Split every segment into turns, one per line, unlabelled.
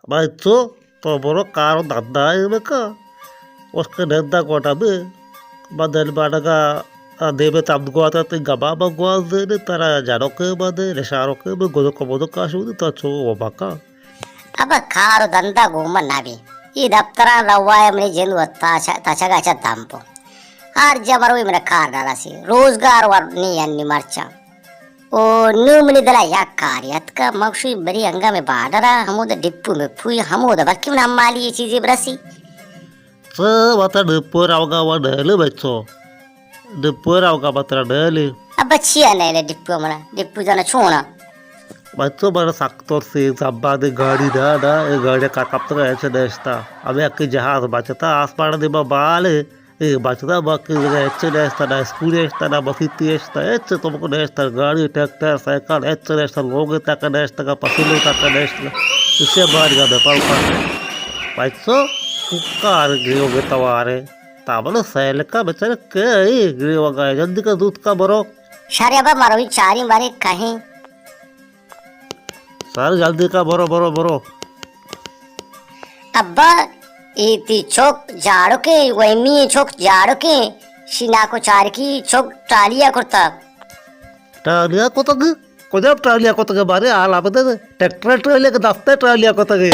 Macho, toboro karo danda meka. Oska danda kota be. Badal badaga debe tabgo ata te gaba bagwa de tara jaroke bade resharoke be godo komodo kashu de tacho obaka.
अब खारो धंदा घूमन नाबी ई दफ्तरा रवाय मने जेनु ताचा गाचा दांपो हर जबरो इमने car डाला सी रोजगार वर नी अन्नी मरचा ओ नु मने दला या कार्यत का मक्षु बरी अंगा में बाडरा हमोद डिप्पू में फुई हमोद बक्की में अम्माली ये चीजें ब्रसी
Se bata depur awga wadale macho. Depur awga batra dale.
अब छिया नहीं ले डिप्पू मना डिप्पू जाना छोना
Macho bara saktor se sabba de gaadi da e gaadi ka kaptra ऐसे देशता अबे अक्की जहाज बचता आसमान दे बाले ए बचता बाकी ऐसे देशता ना स्कूल देशता ना बसीती देशता ऐसे तुमको देशता गाड़ी ट्रैक्टर साइकिल ऐसे देशता लोग तक देशता का पसीनो तक देशता इससे बाहर का बेपार कर माचो कुकार गिरो के तवारे ताबलो सैल का बेचारे के गिरो गए जल्दी का दूध का बरो
शारे अब मारो ही चारी मारे कहीं
सर जल्दी का बरो बरो बरो
अब्बा इती चौक जाड़ो के वही चौक जाड़ो के शिना को चार की चौक टालिया करता
टालिया को तक कोजब टालिया को तक बारे आल आपते ट्रैक्टर टालिया के दफ्तर टालिया को तक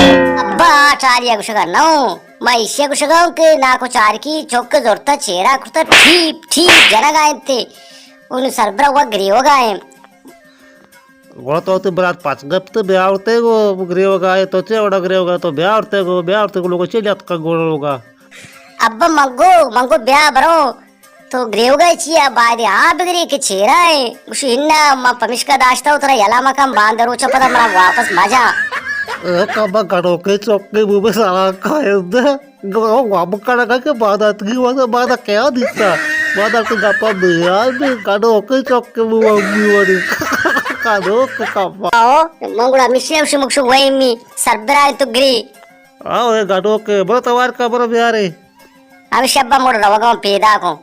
अब्बा टालिया कुछ करना हूँ मैं इसे कुछ कहूँ कि ना को चार की चौक के जोड़ता चेहरा करता ठीक ठीक जना गाए थे उन सरबरा हुआ ग्रीव गाए
वो तो बरात पाँच गप तो ब्याह होते गो ग्रेव गाए तो चेवड़ा ग्रेव गाए तो ब्याह होते गो लोगों चले का गोड़ होगा
अब्बा मंगो मंगो ब्याह बरो तो ग्रेव गए चिया बायदे हाँ बिगड़ी के चेहरा है उस हिन्ना मा पमिश्का दाश्ता उतरा यला मकाम बांधरो चपरा मरा वापस मजा
कब करो के चौके मुंह में सारा खाए दे गो वाप का के बात की बात क्या दिखता बात के गप्पा बिहार में करो के चौके मुंह में करो के कप्पा
आओ मंगुड़ा मिश्रे उस मुक्षु वही मी सरबरा तो ग्री
आओ ये गाड़ो के बरो तवार का बरो बिहार है
अभी शब्बा मोड़ रवगा पेदा को